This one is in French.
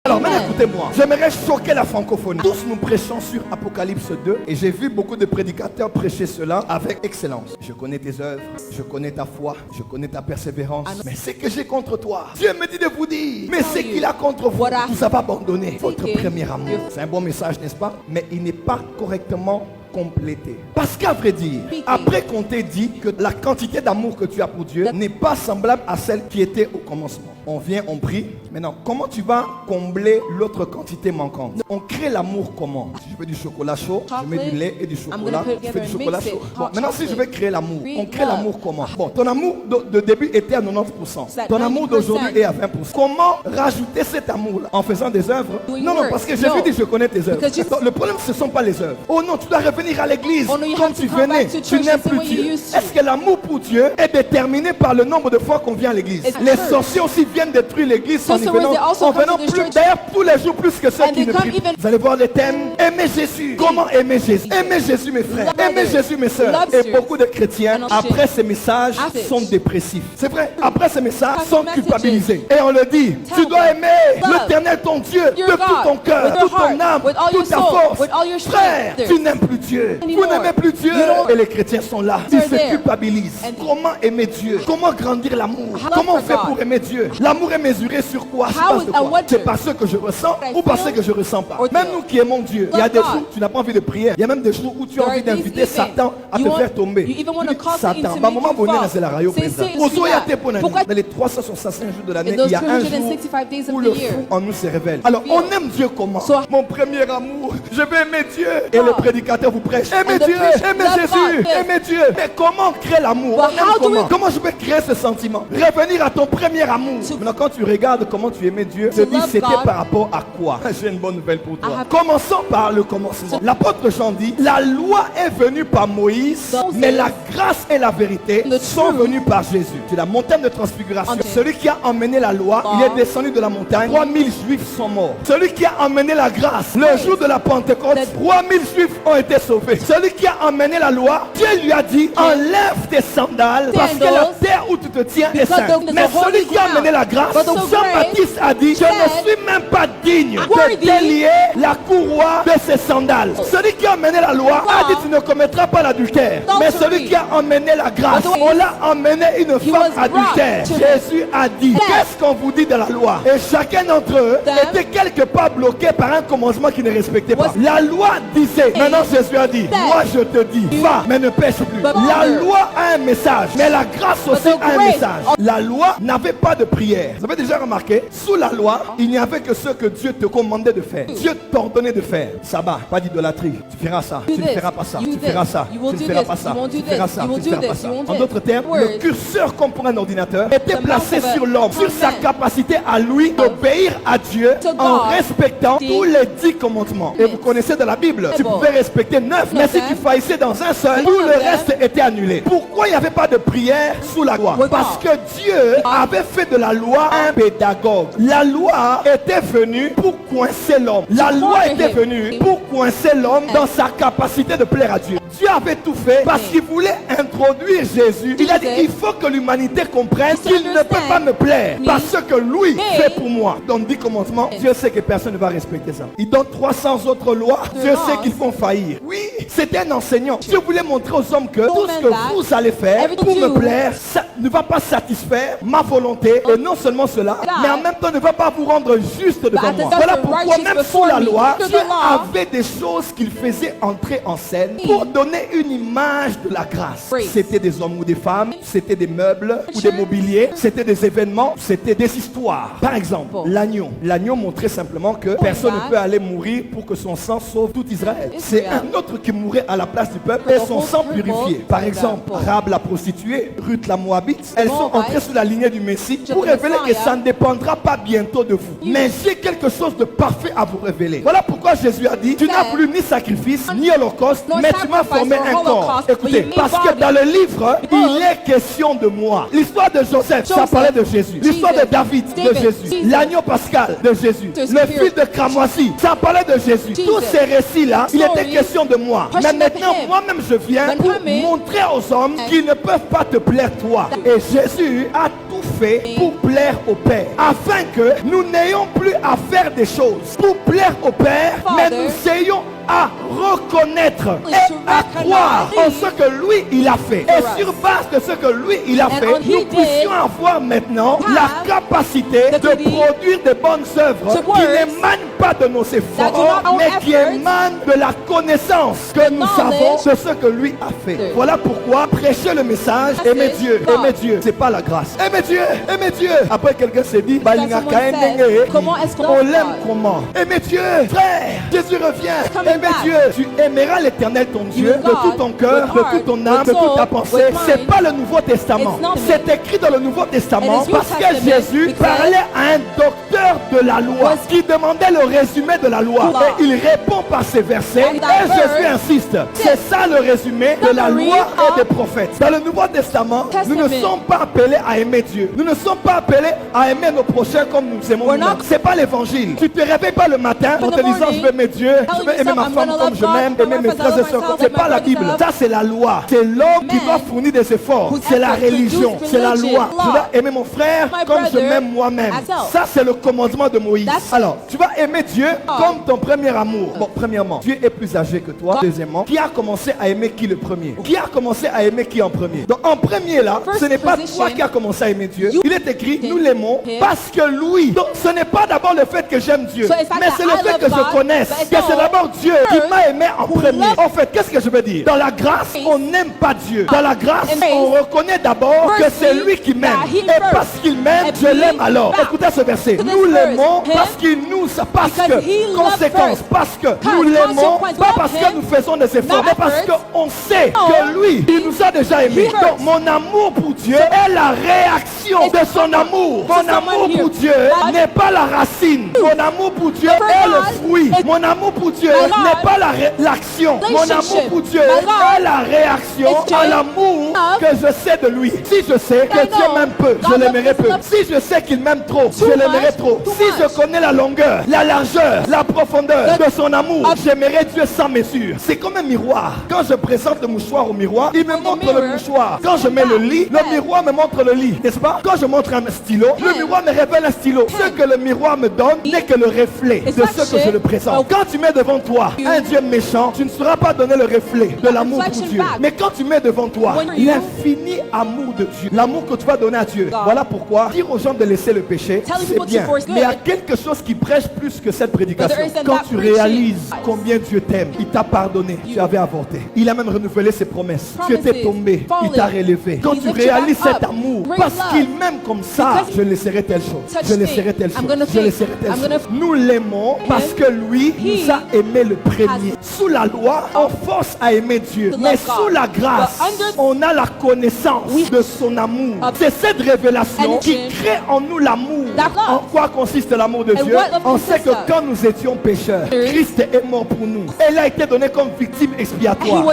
Alors maintenant écoutez-moi, j'aimerais choquer la francophonie. Tous nous prêchons sur Apocalypse 2 et j'ai vu beaucoup de prédicateurs prêcher cela avec excellence. Je connais tes œuvres, je connais ta foi, je connais ta persévérance. Mais ce que j'ai contre toi, Dieu me dit de vous dire, mais ce qu'il a contre vous, vous avez abandonné votre premier amour. C'est un bon message, n'est-ce pas? Mais il n'est pas correctement complété. Parce qu'à vrai dire, après qu'on t'ait dit que la quantité d'amour que tu as pour Dieu n'est pas semblable à celle qui était au commencement. On vient, on prie. Maintenant, comment tu vas combler l'autre quantité manquante? On crée l'amour comment? Si je veux du chocolat chaud, je mets du lait et du chocolat. Je fais du chocolat chaud. Bon, maintenant, si je veux créer l'amour, on crée l'amour comment? Bon, ton amour de début était à 90%. Ton amour d'aujourd'hui est à 20%. Comment rajouter cet amour-là? En faisant des œuvres? Non, parce que Jésus dit je connais tes œuvres. Le problème, ce ne sont pas les œuvres. Oh non, tu dois revenir à l'église comme tu venais. Tu n'aimes plus Dieu. Est-ce que l'amour pour Dieu est déterminé par le nombre de fois qu'on vient à l'église? Les sorciers aussi viennent détruire l'église en venant plus, d'ailleurs tous les jours plus que ceux qui ne prient. Vous allez voir les thèmes. Aimer Jésus. Comment aimer Jésus? Aimer Jésus mes frères. Aimer Jésus mes sœurs. Et beaucoup de chrétiens après ces messages sont dépressifs. C'est vrai. Après ces messages sont culpabilisés. Et on le dit. Tu dois aimer l'Éternel ton Dieu de tout ton cœur, toute ton âme, toute ta force. Frère, tu n'aimes plus Dieu. Vous n'aimez plus Dieu. Et les chrétiens sont là. Ils se culpabilisent. Comment aimer Dieu? Comment grandir l'amour? Comment on fait pour aimer Dieu? L'amour est mesuré sur quoi? C'est par ce que je ressens ou par ce que je ne ressens pas. Même nous qui aimons Dieu, il y a des jours où tu n'as pas envie de prière. Il y a même des jours où tu as envie d'inviter Satan à te faire tomber. Tu dis, Satan, ma maman bonne c'est la radio présente. Dans les 365 jours de l'année, il y a un jour où le fou en nous se révèle. Alors on aime Dieu comment? Mon premier amour, je vais aimer Dieu. Et le prédicateur vous prêche. Aimez Dieu, aimez Jésus, aimez Dieu. Mais comment créer l'amour? Comment je peux créer ce sentiment? Revenir à ton premier amour. Maintenant quand tu regardes comment tu aimais Dieu, tu te dis c'était par rapport à quoi? J'ai une bonne nouvelle pour toi. Commençons par le commencement. L'apôtre Jean dit, la loi est venue par Moïse, mais la grâce et la vérité sont venues par Jésus. C'est la montagne de transfiguration. Celui qui a emmené la loi, il est descendu de la montagne. 3000 juifs sont morts. Celui qui a emmené la grâce, le jour de la Pentecôte, 3000 juifs ont été sauvés. Celui qui a emmené la loi, Dieu lui a dit, enlève tes sandales parce que la terre où tu te tiens est sainte. Mais celui qui a emmené la grâce, Jean-Baptiste a dit, je ne suis même pas digne de délier la courroie de ses sandales. Celui qui a emmené la loi a dit, tu ne commettras pas l'adultère. Mais celui qui a emmené la grâce, on l'a emmené une femme adultère. Jésus a dit, qu'est-ce qu'on vous dit de la loi? Et chacun d'entre eux était quelque part bloqué par un commandement qu'il ne respectait pas. La loi disait, maintenant Jésus a dit, moi je te dis, va, mais ne pêche plus. La loi a un message, mais la grâce aussi a un message. La loi n'avait pas de prière. Vous avez déjà remarqué, sous la loi, il n'y avait que ce que Dieu te commandait de faire. Dieu t'ordonnait de faire. Sabbat, pas d'idolâtrie. Tu feras ça, tu ne feras pas ça, tu feras ça, tu ne feras pas ça, tu feras ça, tu ne feras pas ça. En d'autres termes, le curseur comme pour un ordinateur était placé sur l'homme, sur sa capacité à lui d'obéir à Dieu en respectant tous les 10 commandements. Et vous connaissez de la Bible, tu pouvais respecter 9, mais si tu faillissais dans un seul, tout le reste était annulé. Pourquoi il n'y avait pas de prière sous la loi? Parce que Dieu avait fait de la loi un pédagogue. La loi était venue pour coincer l'homme. La loi était venue pour coincer l'homme dans sa capacité de plaire à Dieu. Dieu avait tout fait parce qu'il voulait introduire Jésus. Il a dit, il faut que l'humanité comprenne qu'il ne peut pas me plaire parce que lui fait pour moi. Dans 10 commandements, Dieu sait que personne ne va respecter ça. Il donne 300 autres lois, Dieu sait qu'ils vont faillir. Oui, c'était un enseignant. Dieu voulait montrer aux hommes que tout ce que vous allez faire pour me plaire, ça ne va pas satisfaire ma volonté. Et non seulement cela, mais en même temps ne va pas vous rendre juste devant moi. Voilà pourquoi même sous la loi, Dieu avait des choses qu'il faisait entrer en scène pour donner une image de la grâce. C'était des hommes ou des femmes, c'était des meubles ou des mobiliers, c'était des événements, c'était des histoires. Par exemple, l'agneau. L'agneau montrait simplement que personne ne peut aller mourir pour que son sang sauve tout Israël. C'est un autre qui mourait à la place du peuple et son sang purifié. Par exemple, Rahab la prostituée, Ruth la Moabite, elles sont entrées sous la lignée du Messie pour révéler que ça ne dépendra pas bientôt de vous. Mais j'ai quelque chose de parfait à vous révéler. Voilà pourquoi Jésus a dit, tu n'as plus ni sacrifice, ni holocauste, mais tu m'as formé un corps. Écoutez, parce que dans le livre, il est question de moi. L'histoire de Joseph, ça parlait de Jésus. L'histoire de David, de Jésus. L'agneau pascal, de Jésus. Le fils de Cramoisi, ça parlait de Jésus. Tous ces récits-là, il était question de moi. Mais maintenant, moi-même, je viens pour montrer aux hommes qu'ils ne peuvent pas te plaire toi. Et Jésus a tout fait pour plaire au Père, afin que nous n'ayons plus à faire des choses pour plaire au Père, mais nous ayons à reconnaître et à croire en ce que lui il a fait. Et sur base de ce que lui il a fait, nous puissions avoir maintenant la capacité de produire des bonnes œuvres qui n'émanent pas de nos efforts, mais qui émanent de la connaissance que nous avons de ce que lui a fait. Voilà pourquoi prêcher le message, aimer Dieu, c'est pas la grâce. Aimer Dieu. Après quelqu'un s'est dit, comment est-ce qu'on on l'aime comment? Aimer Dieu, frère, Jésus revient. Aimer Dieu, tu aimeras l'Éternel ton Dieu de tout ton cœur, de toute ton âme, de toute ta pensée. C'est pas le Nouveau Testament. C'est écrit dans le Nouveau Testament parce que Jésus parlait à un docteur de la loi qui demandait le résumé de la loi. Et il répond par ces versets. Et Jésus insiste. C'est ça le résumé de la loi et des prophètes. Dans le Nouveau Testament, nous ne sommes pas appelés à aimer Dieu. Nous ne sommes pas appelés à aimer nos prochains comme nous aimons nous-mêmes. C'est pas l'évangile. Tu te réveilles pas le matin en te disant je veux aimer Dieu, je veux aimer ma femme comme je m'aime, aimer mes frères et sœurs. C'est pas la Bible. Ça c'est la loi. C'est l'homme qui doit fournir des efforts. C'est la religion. C'est la loi. Je dois aimer mon frère comme je m'aime moi-même. Ça c'est le commandement de Moïse. Alors, tu vas aimer Dieu comme ton premier amour. Bon, premièrement, Dieu est plus âgé que toi. Deuxièmement, qui a commencé à aimer qui le premier? Qui a commencé à aimer qui en premier? Donc en premier là, ce n'est pas toi qui as commencé à aimer Dieu. Il est écrit, nous l'aimons parce que lui. Donc ce n'est pas d'abord le fait que j'aime Dieu, mais c'est le fait que je connaisse que c'est d'abord Dieu qui m'a aimé en premier. En fait, qu'est-ce que je veux dire? Dans la grâce, on n'aime pas Dieu. Dans la grâce, on reconnaît d'abord que c'est lui qui m'aime. Et parce qu'il m'aime, je l'aime alors. Écoutez ce verset. Nous l'aimons parce qu'il nous... Parce que, conséquence, parce que nous l'aimons, pas parce que nous faisons des efforts, mais parce qu'on sait que lui, il nous a déjà aimés. Donc mon amour pour Dieu est la réaction de son amour. Mon amour pour Dieu n'est pas la racine. Mon amour pour Dieu est le fruit. Mon amour pour Dieu n'est pas l'action. Mon amour pour Dieu est la réaction à l'amour que je sais de lui. Si je sais que Dieu m'aime peu, je l'aimerai peu. Si je sais qu'il m'aime trop, je l'aimerai trop. Si je connais la longueur, la largeur, la profondeur de son amour, j'aimerai Dieu sans mesure. C'est comme un miroir. Quand je présente le mouchoir au miroir, il me montre le mouchoir. Quand je mets le lit, le miroir me montre le lit, n'est-ce pas? Quand je montre un stylo, le miroir me révèle un stylo. Ce que le miroir me donne n'est que le reflet de ce que je le présente. Quand tu mets devant toi un Dieu méchant, tu ne sauras pas donner le reflet de l'amour pour Dieu. Mais quand tu mets devant toi l'infini amour de Dieu, l'amour que tu vas donner à Dieu, voilà pourquoi dire aux gens de laisser le péché, c'est bien. Mais il y a quelque chose qui prêche plus que cette prédication. Quand tu réalises combien Dieu t'aime, il t'a pardonné, tu avais avorté. Il a même renouvelé ses promesses. Tu étais tombé, il t'a relevé. Quand tu réalises cet amour, parce qu'il m'aime comme ça, je laisserai telle chose. Je laisserai telle chose. Je laisserai telle chose. Nous l'aimons parce que lui nous a aimé le premier. Sous la loi, on force à aimer Dieu. Mais sous la grâce, on a la connaissance de son amour. C'est cette révélation qui crée en nous l'amour. En quoi consiste l'amour de Dieu? On sait que quand nous étions pécheurs, Christ est mort pour nous. Il a été donné comme victime expiatoire.